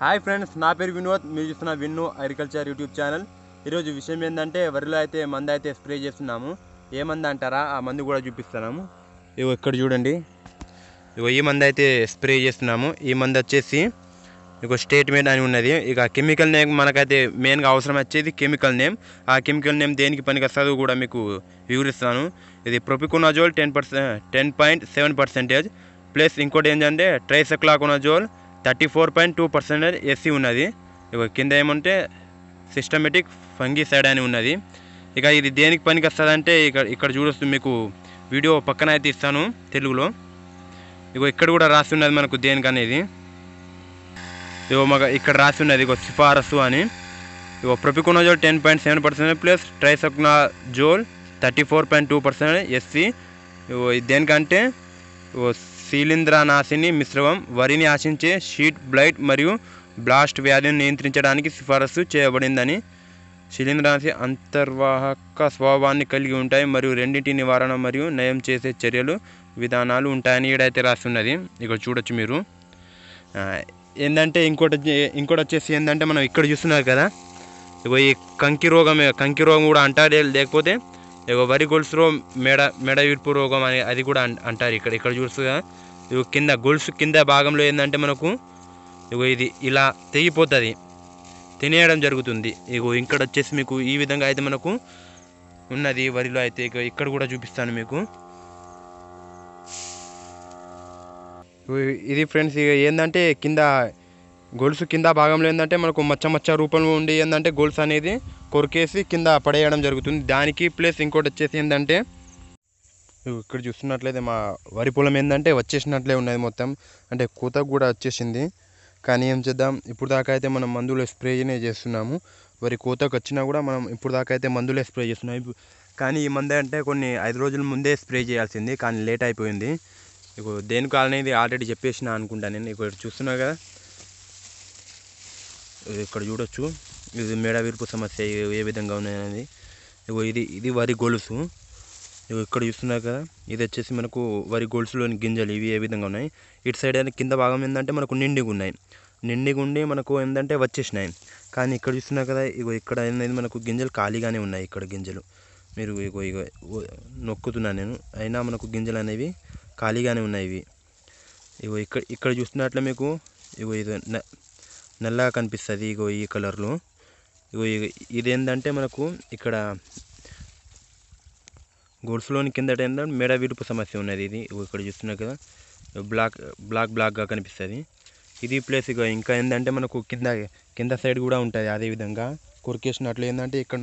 Hi friends, నా పేరు వినోద్. మీరు చూస్తున్న విన్ను అగ్రికల్చర్ యూట్యూబ్ ఛానల్. ఈరోజు విషయం ఏంటంటే వరిలో అయితే మందు అయితే స్ప్రే చేస్తున్నాము. ఏ మందు అంటారా, ఆ మందు కూడా చూపిస్తున్నాము. ఇగో ఇక్కడ చూడండి, ఇగో ఈ మందు అయితే స్ప్రే చేస్తున్నాము. ఈ మందు వచ్చేసి ఇక స్టేట్మెంట్ అని ఉన్నది. ఇక కెమికల్ నేమ్ మనకైతే మెయిన్గా అవసరం వచ్చేది కెమికల్ నేమ్. ఆ కెమికల్ నేమ్ దేనికి పనికి వస్తుందో కూడా మీకు వివరిస్తాను. ఇది ప్రొపికోనజోల్ 10.7% ప్లస్ ఇంకోటి ఏంటంటే ట్రైసైక్లాకోనజోల్ 34.2% ఎస్సీ ఉన్నది. ఇక కింద ఏమంటే సిస్టమేటిక్ ఫంగిసైడ్ అని ఉన్నది. ఇక ఇది దేనికి పనికి వస్తుందంటే ఇక్కడ చూడొచ్చు, మీకు వీడియో పక్కన అయితే ఇస్తాను తెలుగులో. ఇగో ఇక్కడ కూడా రాసి ఉన్నది మనకు దేనికి అనేది. ఇగో ఇక్కడ రాసి ఉన్నది ఇగో సిఫారసు అని. ఇగో ప్రొపికోనజోల్ 10.7% ప్లస్ ట్రైసైక్లాకోనజోల్ 34.2% ఎస్సీ. ఇగో దేనికంటే ఇగో శిలీంద్రనాశిని మిశ్రమం వరిని ఆశించే షీట్ బ్లైట్ మరియు బ్లాస్ట్ వ్యాధిని నియంత్రించడానికి సిఫారసు చేయబడిందని. శిలీంద్రనాశి అంతర్వాహక స్వభావాన్ని కలిగి ఉంటాయి మరియు రెండింటి నివారణ మరియు నయం చేసే చర్యలు విధానాలు ఉంటాయని ఈడైతే రాస్తున్నది. ఇక్కడ చూడొచ్చు మీరు. ఏంటంటే ఇంకోటి వచ్చేసి ఏంటంటే మనం ఇక్కడ చూస్తున్నారు కదా, ఇగో ఈ కంకి రోగం కూడా అంటారు. లేకపోతే ఇగో వరి గొలుసులో మెడ విడుపు రోగం అని అది కూడా అంటారు. ఇక్కడ చూస్తుగా ఇగో కింద గొలుసు కింద భాగంలో ఏంటంటే మనకు ఇగో ఇది ఇలా తెగిపోతుంది, తినేయడం జరుగుతుంది. ఇగో ఇక్కడ వచ్చేసి మీకు ఈ విధంగా అయితే మనకు ఉన్నది వరిలో అయితే. ఇక్కడ కూడా చూపిస్తాను మీకు. ఇది ఫ్రెండ్స్, ఇక ఏంటంటే కింద గొలుసు కింద భాగంలో ఏంటంటే మనకు మచ్చ రూపంలో ఉండి ఏంటంటే గొలుసు అనేది కొరికేసి కింద పడేయడం జరుగుతుంది దానికి. ప్లస్ ఇంకోటి వచ్చేసి ఏంటంటే ఇక్కడ చూస్తున్నట్లయితే మా వరి పొలం ఏంటంటే వచ్చేసినట్లే ఉన్నది మొత్తం, అంటే కోతకు కూడా వచ్చేసింది. కానీ ఏం చేద్దాం, ఇప్పుడు దాకా అయితే మనం మందులు స్ప్రేనే చేస్తున్నాము. వరి కోతకు వచ్చినా కూడా మనం ఇప్పుడు దాకా అయితే మందులే స్ప్రే చేస్తున్నాం. కానీ ఈ మందు అంటే కొన్ని 5 రోజుల ముందే స్ప్రే చేయాల్సింది, కానీ లేట్ అయిపోయింది. ఇక దేనికి అనేది ఆల్రెడీ చెప్పేసిన అనుకుంటా నేను. ఇక్కడ చూస్తున్నా కదా, ఇక్కడ చూడొచ్చు ఇది మెడ విరుపు సమస్య ఏ విధంగా ఉన్నది. ఇగో ఇది వరి గొలుసు. ఇగో ఇక్కడ చూస్తున్నారు కదా, ఇది వచ్చేసి మనకు వరి గొలుసులోని గింజలు ఇవి ఏ విధంగా ఉన్నాయి. ఇటు సైడ్ అయితే కింద భాగం ఏంటంటే మనకు నిండిగా ఉండి మనకు ఏంటంటే వచ్చేసినాయి. కానీ ఇక్కడ చూస్తున్నారు కదా, ఇగో ఇక్కడ అనేది మనకు గింజలు ఖాళీగానే ఉన్నాయి. ఇక్కడ గింజలు మీరు ఇగో నొక్కుతున్నాను నేను, అయినా మనకు గింజలు అనేవి ఖాళీగానే ఉన్నాయి. ఇగో ఇక్కడ చూస్తున్నట్లే మీకు ఇగో ఇది నల్లగా కనిపిస్తుంది. ఇగో ఈ కలర్లో. ఇగో ఇదేంటంటే మనకు ఇక్కడ గొలుసులోని కిందట ఏంటంటే మెడ విరుపు సమస్య ఉన్నది. ఇది ఇక్కడ చూస్తున్నారు కదా, బ్లాక్గా కనిపిస్తుంది ఇది. ప్లస్ ఇక ఇంకా ఏంటంటే మనకు కింద సైడ్ కూడా ఉంటుంది అదేవిధంగా కొరికేసినట్లు. ఏంటంటే ఇక్కడ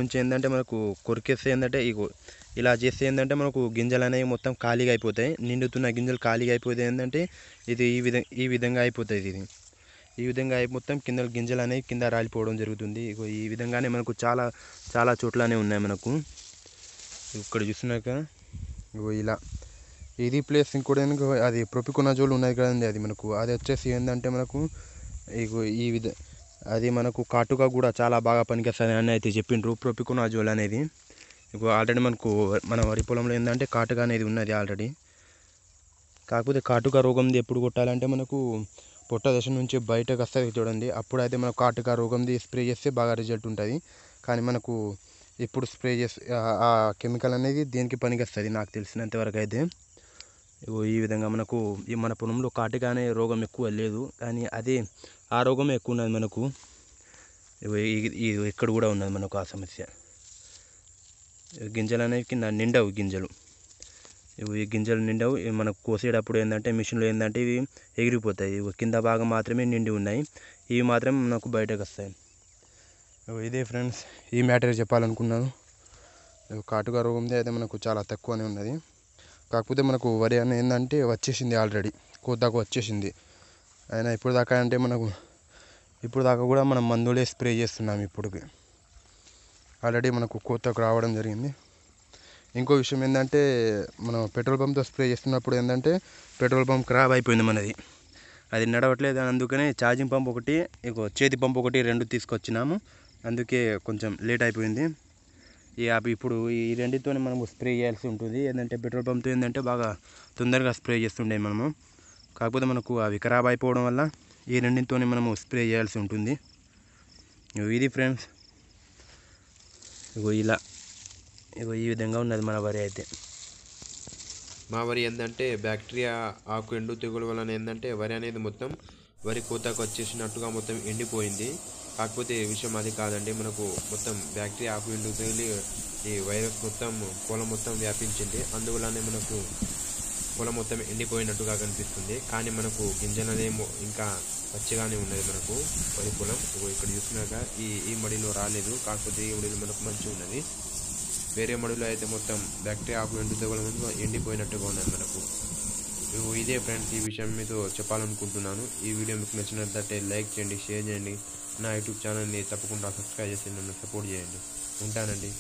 నుంచి ఏంటంటే మనకు కొరికేస్తే ఏంటంటే ఇలా చేస్తే ఏంటంటే మనకు గింజలు అనేవి మొత్తం ఖాళీగా అయిపోతాయి. నిండుతున్న గింజలు ఖాళీగా అయిపోతాయి. ఏంటంటే ఇది ఈ విధంగా అయిపోతుంది. ఈ విధంగా మొత్తం కింద గింజలు అనేవి కింద రాలిపోవడం జరుగుతుంది. ఈ విధంగానే మనకు చాలా చోట్లనే ఉన్నాయి మనకు. ఇక్కడ చూస్తున్నాక ఇలా ఇది. ప్లేస్ ఇంకోటి అది ప్రొపికోనజోల్ ఉన్నది కదండి, అది మనకు అది వచ్చేసి ఏంటంటే మనకు అది మనకు కాటుగా కూడా చాలా బాగా పనికొస్తుంది అని అయితే చెప్పిండ్రు ప్రొపికోనజోల్ అనేది. ఆల్రెడీ మన వరి పొలంలో ఏంటంటే కాటుగా అనేది ఉన్నది ఆల్రెడీ. కాకపోతే కాటుగా రోగంది ఎప్పుడు కొట్టాలంటే మనకు పొట్ట దశ నుంచి బయటకు వస్తుంది చూడండి, అప్పుడైతే మనకు కాటుగా రోగంది స్ప్రే చేస్తే బాగా రిజల్ట్ ఉంటుంది. కానీ మనకు ఇప్పుడు స్ప్రే చేస్తే ఆ కెమికల్ అనేది దేనికి పనికి వస్తుంది నాకు తెలిసినంత వరకు అయితే. ఈ విధంగా మనకు మన పొలంలో కాటుగా అనే రోగం ఎక్కువ లేదు, కానీ అదే ఆ రోగమే ఎక్కువ ఉన్నది మనకు. ఇక్కడ కూడా ఉన్నది మనకు ఆ సమస్య. గింజలు అనేవి కింద నిండవు గింజలు. ఈ గింజలు నిండవు. మనకు కోసేటప్పుడు ఏంటంటే మిషన్లో ఏంటంటే ఇవి ఎగిరిపోతాయి. కింద భాగం మాత్రమే నిండి ఉన్నాయి, ఇవి మాత్రం మనకు బయటకు వస్తాయి. ఇదే ఫ్రెండ్స్ ఈ మ్యాటర్ చెప్పాలనుకున్నాను. కాటుగా రోగంది అయితే మనకు చాలా తక్కువనే ఉన్నది. కాకపోతే మనకు వరి అని ఏంటంటే వచ్చేసింది ఆల్రెడీ, కోతకు వచ్చేసింది. అయినా ఇప్పుడు దాకా కూడా మనం మందులే స్ప్రే చేస్తున్నాం. ఇప్పటికి ఆల్రెడీ మనకు కోతకు రావడం జరిగింది. ఇంకో విషయం ఏంటంటే మనం పెట్రోల్ పంప్తో స్ప్రే చేస్తున్నప్పుడు ఏంటంటే పెట్రోల్ పంప్ ఖరాబ్ అయిపోయింది మనది, అది నడవట్లేదు. అందుకనే ఛార్జింగ్ పంప్ ఒకటి చేతి పంప్ ఒకటి 2 తీసుకొచ్చినాము. అందుకే కొంచెం లేట్ అయిపోయింది. ఇప్పుడు ఈ రెండింటితోనే మనం స్ప్రే చేయాల్సి ఉంటుంది. ఏంటంటే పెట్రోల్ పంప్తో ఏంటంటే బాగా తొందరగా స్ప్రే చేస్తుండే మనము. కాకపోతే మనకు అవి ఖరాబ్ అయిపోవడం వల్ల ఈ రెండింటితోనే మనము స్ప్రే చేయాల్సి ఉంటుంది. ఇది ఫ్రెండ్స్, ఇలా ఈ విధంగా ఉన్నది మన వరి అయితే. మా వరి ఏంటంటే బ్యాక్టీరియా ఆకు ఎండు తెగులు వలన ఏంటంటే వరి అనేది మొత్తం వరి కోతకు వచ్చేసినట్టుగా మొత్తం ఎండిపోయింది. కాకపోతే విషయం అది కాదండి, మనకు మొత్తం బ్యాక్టీరియా ఆకు ఎండు తెగిలి ఈ వైరస్ మొత్తం పొలం మొత్తం వ్యాపించింది. అందువల్లనే మనకు పొలం మొత్తం ఎండిపోయినట్టుగా కనిపిస్తుంది. కానీ మనకు గింజలనేమో ఇంకా పచ్చిగానే ఉన్నది మనకు వరి పొలం. ఇక్కడ చూసినాక ఈ మడిలో రాలేదు, కాకపోతే ఈ మడిలో మనకు మంచిగా ఉన్నది. వేరే మడిలో అయితే మొత్తం బ్యాక్టీరియా ఆకు ఎండు తెగులు ఎండిపోయినట్టుగా ఉన్నది మనకు. ఇదే ఫ్రెండ్స్, ఈ విషయం మీతో చెప్పాలనుకుంటున్నాను. ఈ వీడియో మీకు నచ్చినట్లయితే లైక్ చేయండి, షేర్ చేయండి. నా యూట్యూబ్ ఛానల్ని తప్పకుండా సబ్స్క్రైబ్ చేసి నన్ను సపోర్ట్ చేయండి. ఉంటానండి.